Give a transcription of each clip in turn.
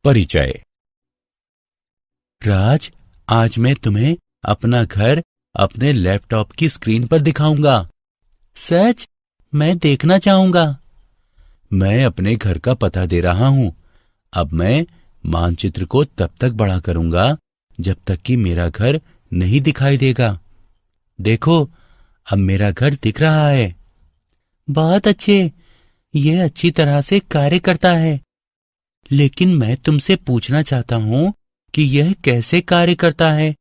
परिचय। राज, आज मैं तुम्हें अपना घर अपने लैपटॉप की स्क्रीन पर दिखाऊंगा। सच? मैं देखना चाहूंगा। मैं अपने घर का पता दे रहा हूं। अब मैं मानचित्र को तब तक बड़ा करूंगा जब तक कि मेरा घर नहीं दिखाई देगा। देखो, अब मेरा घर दिख रहा है। बहुत अच्छे, यह अच्छी तरह से कार्य करता है। लेकिन मैं तुमसे पूछना चाहता हूं कि यह कैसे कार्य करता है।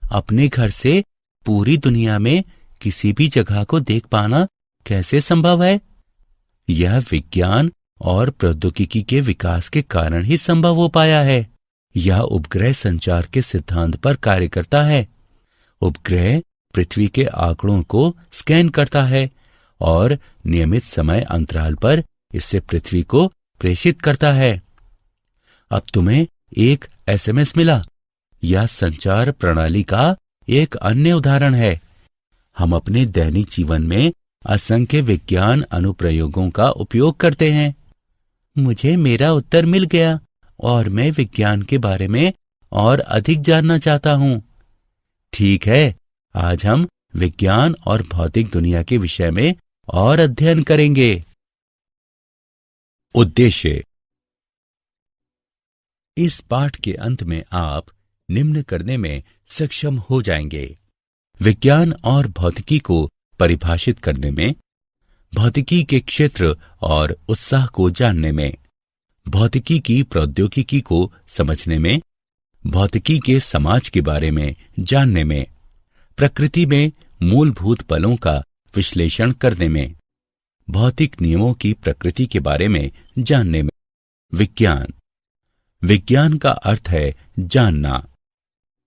अपने घर से पूरी दुनिया में किसी भी जगह को देख पाना कैसे संभव है? यह विज्ञान और प्रौद्योगिकी के विकास के कारण ही संभव हो पाया है। यह उपग्रह संचार के सिद्धांत पर कार्य करता है। उपग्रह पृथ्वी के आंकड़ों को स्कैन करता है और नियमित समय अंतराल पर इससे पृथ्वी को प्रेषित करता है। अब तुम्हें एक एसएमएस मिला। यह संचार प्रणाली का एक अन्य उदाहरण है। हम अपने दैनिक जीवन में असंख्य विज्ञान अनुप्रयोगों का उपयोग करते हैं। मुझे मेरा उत्तर मिल गया और मैं विज्ञान के बारे में और अधिक जानना चाहता हूं। ठीक है, आज हम विज्ञान और भौतिक दुनिया के विषय में और अध्ययन करेंगे। उद्देश्य। इस पाठ के अंत में आप निम्न करने में सक्षम हो जाएंगे: विज्ञान और भौतिकी को परिभाषित करने में, भौतिकी के क्षेत्र और उत्साह को जानने में, भौतिकी की प्रौद्योगिकी को समझने में, भौतिकी के समाज के बारे में जानने में, प्रकृति में मूलभूत बलों का विश्लेषण करने में, भौतिक नियमों की प्रकृति के बारे में जानने में। विज्ञान। विज्ञान का अर्थ है जानना।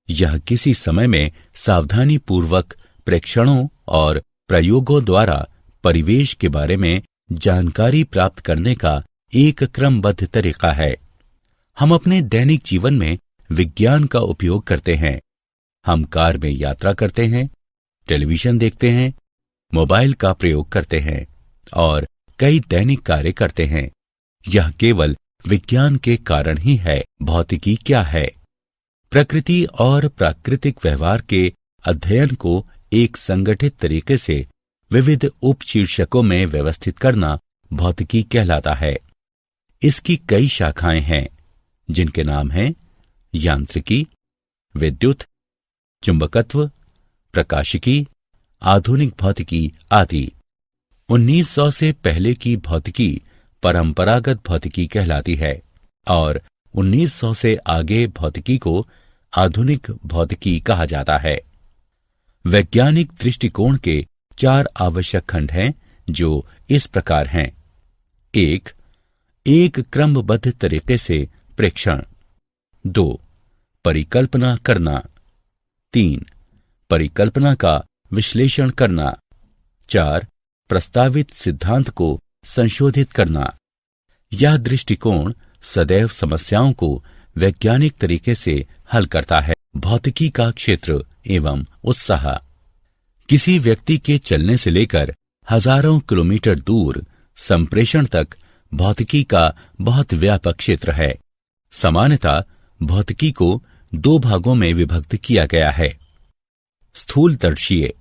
यह किसी समय में सावधानी पूर्वक प्रेक्षणों और प्रयोगों द्वारा परिवेश के बारे में जानकारी प्राप्त करने का एक क्रमबद्ध तरीका है। हम अपने दैनिक जीवन में विज्ञान का उपयोग करते हैं। हम कार में यात्रा करते हैं, टेलीविजन देखते हैं, मोबाइल का प्रयोग करते हैं और कई दैनिक कार्य करते हैं। यह केवल विज्ञान के कारण ही है। भौतिकी क्या है? प्रकृति और प्राकृतिक व्यवहार के अध्ययन को एक संगठित तरीके से विविध उपशीर्षकों में व्यवस्थित करना भौतिकी कहलाता है। इसकी कई शाखाएं हैं, जिनके नाम हैं यांत्रिकी, विद्युत, चुंबकत्व, प्रकाशिकी, आधुनिक भौतिकी आदि। 1900 से पहले की भौतिकी परंपरागत भौतिकी कहलाती है और 1900 से आगे भौतिकी को आधुनिक भौतिकी कहा जाता है। वैज्ञानिक दृष्टिकोण के 4 आवश्यक खंड हैं, जो इस प्रकार हैं: एक क्रमबद्ध तरीके से प्रेक्षण। 2 परिकल्पना करना। 3 परिकल्पना का विश्लेषण करना। 4 प्रस्तावित सिद्धांत को संशोधित करना। यह दृष्टिकोण सदैव समस्याओं को वैज्ञानिक तरीके से हल करता है। भौतिकी का क्षेत्र एवं उत्साह। किसी व्यक्ति के चलने से लेकर हजारों किलोमीटर दूर संप्रेषण तक भौतिकी का बहुत व्यापक क्षेत्र है। सामान्यतः भौतिकी को 2 भागों में विभक्त किया गया है: स्थूलदर्शीय।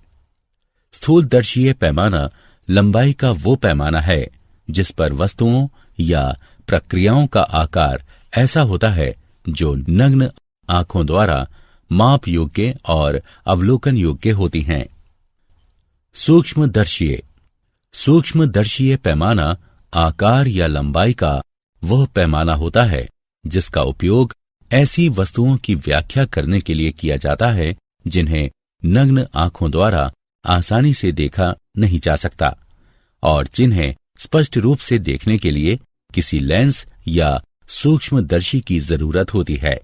स्थूलदर्शीय पैमाना लंबाई का वो पैमाना है जिस पर वस्तुओं या प्रक्रियाओं का आकार ऐसा होता है जो नग्न आंखों द्वारा माप योग्य और अवलोकन योग्य होती हैं। सूक्ष्मदर्शीय। सूक्ष्मदर्शीय पैमाना आकार या लंबाई का वह पैमाना होता है जिसका उपयोग ऐसी वस्तुओं की व्याख्या करने के लिए किया जाता है जिन्हें नग्न आंखों द्वारा आसानी से देखा नहीं जा सकता और जिन्हें स्पष्ट रूप से देखने के लिए किसी लेंस या सूक्ष्मदर्शी की जरूरत होती है।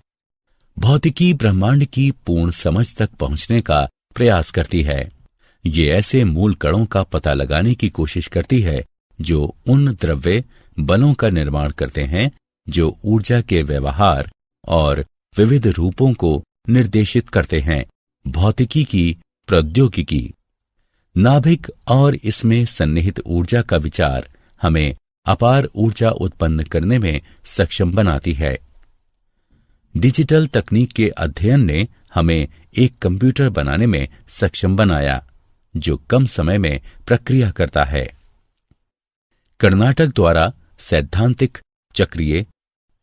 भौतिकी ब्रह्मांड की पूर्ण समझ तक पहुंचने का प्रयास करती है। ये ऐसे मूल कणों का पता लगाने की कोशिश करती है जो उन द्रव्य बलों का निर्माण करते हैं जो ऊर्जा के व्यवहार और विविध रूपों को निर्देशित करते हैं। भौतिकी की प्रौद्योगिकी। नाभिक और इसमें सन्निहित ऊर्जा का विचार हमें अपार ऊर्जा उत्पन्न करने में सक्षम बनाती है। डिजिटल तकनीक के अध्ययन ने हमें एक कंप्यूटर बनाने में सक्षम बनाया जो कम समय में प्रक्रिया करता है। कर्नाटक द्वारा सैद्धांतिक चक्रीय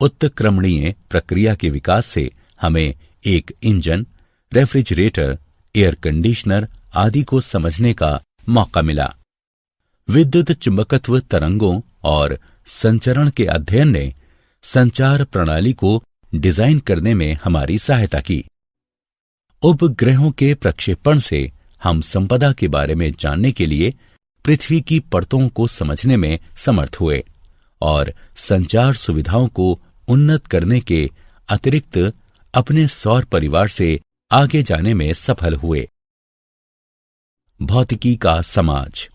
उत्क्रमणीय प्रक्रिया के विकास से हमें एक इंजन, रेफ्रिजरेटर, एयर कंडीशनर आदि को समझने का मौका मिला। विद्युत चुंबकत्व तरंगों और संचरण के अध्ययन ने संचार प्रणाली को डिजाइन करने में हमारी सहायता की। उपग्रहों के प्रक्षेपण से हम संपदा के बारे में जानने के लिए पृथ्वी की परतों को समझने में समर्थ हुए और संचार सुविधाओं को उन्नत करने के अतिरिक्त अपने सौर परिवार से आगे जाने में सफल हुए। भौतिकी का समाज।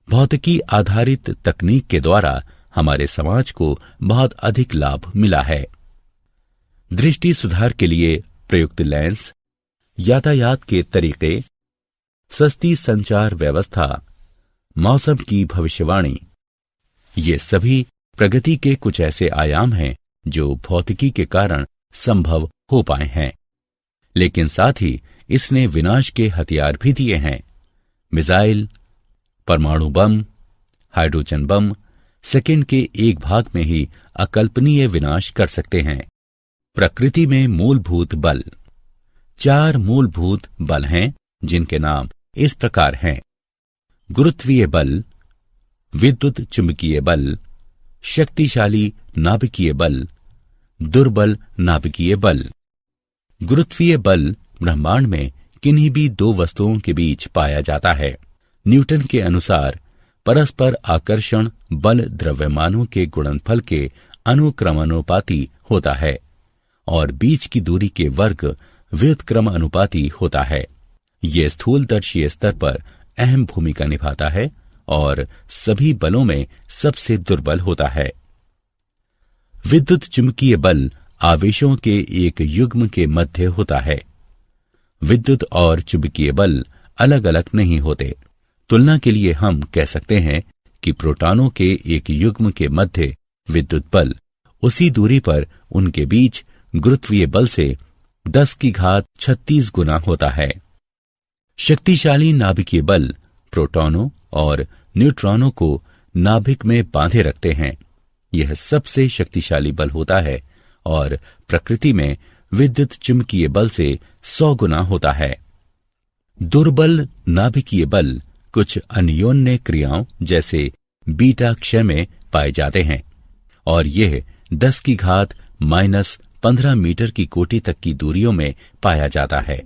भौतिकी आधारित तकनीक के द्वारा हमारे समाज को बहुत अधिक लाभ मिला है। दृष्टि सुधार के लिए प्रयुक्त लेंस, यातायात के तरीके, सस्ती संचार व्यवस्था, मौसम की भविष्यवाणी, ये सभी प्रगति के कुछ ऐसे आयाम हैं जो भौतिकी के कारण संभव हो पाए हैं। लेकिन साथ ही इसने विनाश के हथियार भी दिए हैं। मिसाइल, परमाणु बम, हाइड्रोजन बम सेकंड के एक भाग में ही अकल्पनीय विनाश कर सकते हैं। प्रकृति में मूलभूत बल। 4 मूलभूत बल हैं जिनके नाम इस प्रकार हैं: गुरुत्वीय बल, विद्युत चुंबकीय बल, शक्तिशाली नाभिकीय बल, दुर्बल नाभिकीय बल। गुरुत्वीय बल ब्रह्मांड में किन्हीं भी 2 वस्तुओं के बीच पाया जाता है। न्यूटन के अनुसार परस्पर आकर्षण बल द्रव्यमानों के गुणनफल के अनुक्रमानुपाती होता है और बीच की दूरी के वर्ग व्युत्क्रमानुपाती होता है। यह स्थूलदर्शी स्तर पर अहम भूमिका निभाता है और सभी बलों में सबसे दुर्बल होता है। विद्युत चुंबकीय बल आवेशों के एक युग्म के मध्य होता है। विद्युत और चुंबकीय बल अलग अलग नहीं होते। तुलना के लिए हम कह सकते हैं कि प्रोटॉनों के एक युग्म के मध्य विद्युत बल उसी दूरी पर उनके बीच गुरुत्वीय बल से 10⁻36 गुना होता है। शक्तिशाली नाभिकीय बल प्रोटॉनों और न्यूट्रॉनों को नाभिक में बांधे रखते हैं। यह सबसे शक्तिशाली बल होता है और प्रकृति में विद्युत चुंबकीय बल से 100 गुना होता है। दुर्बल नाभिकीय बल कुछ अन्योन्य क्रियाओं जैसे बीटा क्षय में पाए जाते हैं और यह 10⁻⁻15 मीटर की कोटि तक की दूरियों में पाया जाता है।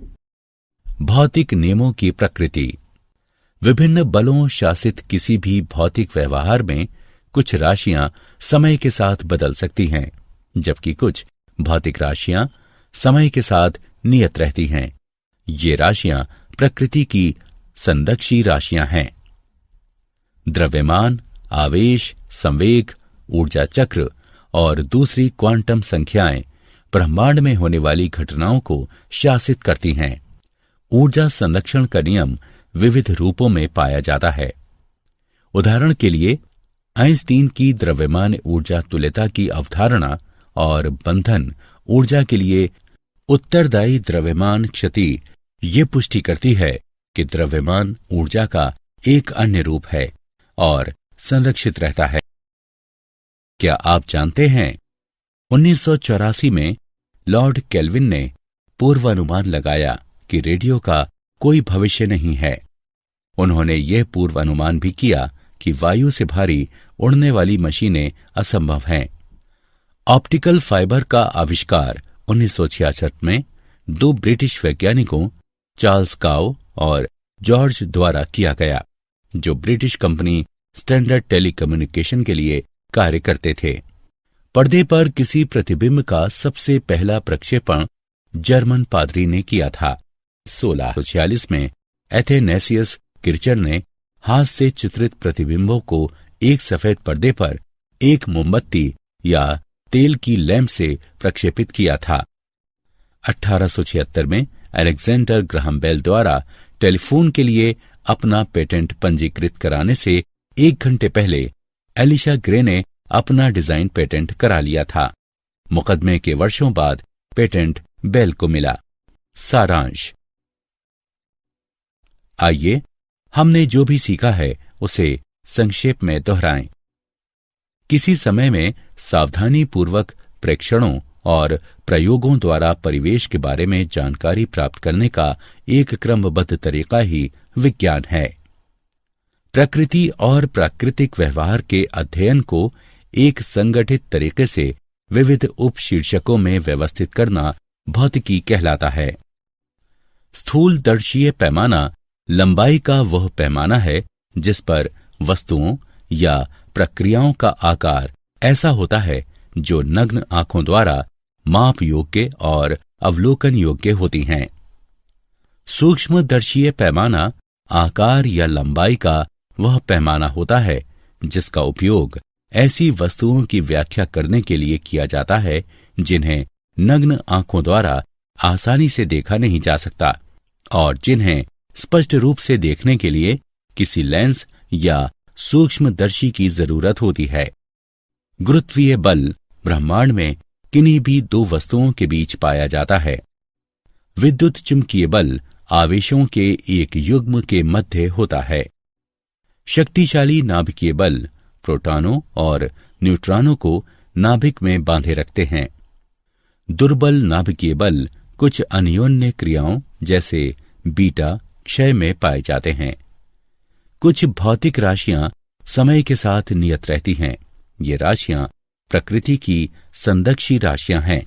भौतिक नियमों की प्रकृति। विभिन्न बलों शासित किसी भी भौतिक व्यवहार में कुछ राशियां समय के साथ बदल सकती हैं, जबकि कुछ भौतिक राशियां समय के साथ नियत रहती हैं। ये राशियां प्रकृति की संदक्षी राशियां हैं। द्रव्यमान, आवेश, संवेग, ऊर्जा चक्र और दूसरी क्वांटम संख्याएं ब्रह्मांड में होने वाली घटनाओं को शासित करती हैं। ऊर्जा संरक्षण का नियम विविध रूपों में पाया जाता है। उदाहरण के लिए आइंस्टीन की द्रव्यमान ऊर्जा तुल्यता की अवधारणा और बंधन ऊर्जा के लिए उत्तरदायी द्रव्यमान क्षति ये पुष्टि करती है कि द्रव्यमान ऊर्जा का एक अन्य रूप है और संरक्षित रहता है। क्या आप जानते हैं 1984 में लॉर्ड केल्विन ने पूर्वानुमान लगाया कि रेडियो का कोई भविष्य नहीं है। उन्होंने यह पूर्वानुमान भी किया कि वायु से भारी उड़ने वाली मशीनें असंभव हैं। ऑप्टिकल फाइबर का आविष्कार 1966 में 2 ब्रिटिश वैज्ञानिकों चार्ल्स काउ और जॉर्ज द्वारा किया गया, जो ब्रिटिश कंपनी स्टैंडर्ड टेलीकम्युनिकेशन के लिए कार्य करते थे। पर्दे पर किसी प्रतिबिंब का सबसे पहला प्रक्षेपण जर्मन पादरी ने किया था। 1646 में एथेनेसियस किर्चर ने हाथ से चित्रित प्रतिबिंबों को एक सफेद पर्दे पर एक मोमबत्ती या तेल की लैंप से प्रक्षेपित किया था। 1876 में अलेक्जेंडर ग्राहम बेल द्वारा टेलीफोन के लिए अपना पेटेंट पंजीकृत कराने से 1 घंटे पहले एलिशा ग्रे ने अपना डिजाइन पेटेंट करा लिया था। मुकदमे के वर्षों बाद पेटेंट बेल को मिला। सारांश। आइए हमने जो भी सीखा है उसे संक्षेप में दोहराएं। किसी समय में सावधानी पूर्वक प्रेक्षणों और प्रयोगों द्वारा परिवेश के बारे में जानकारी प्राप्त करने का एक क्रमबद्ध तरीका ही विज्ञान है। प्रकृति और प्राकृतिक व्यवहार के अध्ययन को एक संगठित तरीके से विविध उपशीर्षकों में व्यवस्थित करना भौतिकी कहलाता है। स्थूलदर्शीय पैमाना लंबाई का वह पैमाना है जिस पर वस्तुओं या प्रक्रियाओं का आकार ऐसा होता है जो नग्न आंखों द्वारा माप योग्य और अवलोकन योग्य होती हैं। सूक्ष्मदर्शीय पैमाना आकार या लंबाई का वह पैमाना होता है जिसका उपयोग ऐसी वस्तुओं की व्याख्या करने के लिए किया जाता है जिन्हें नग्न आंखों द्वारा आसानी से देखा नहीं जा सकता और जिन्हें स्पष्ट रूप से देखने के लिए किसी लेंस या सूक्ष्मदर्शी की जरूरत होती है। गुरुत्वीय बल ब्रह्मांड में किन्हीं भी दो वस्तुओं के बीच पाया जाता है। विद्युत चुंबकीय बल आवेशों के एक युग्म के मध्य होता है। शक्तिशाली नाभिकीय बल प्रोटॉनों और न्यूट्रॉनों को नाभिक में बांधे रखते हैं। दुर्बल नाभिकीय बल कुछ अन्योन्य क्रियाओं जैसे बीटा क्षय में पाए जाते हैं। कुछ भौतिक राशियां समय के साथ नियत रहती हैं। ये राशियां प्रकृति की संदक्षी राशियां हैं।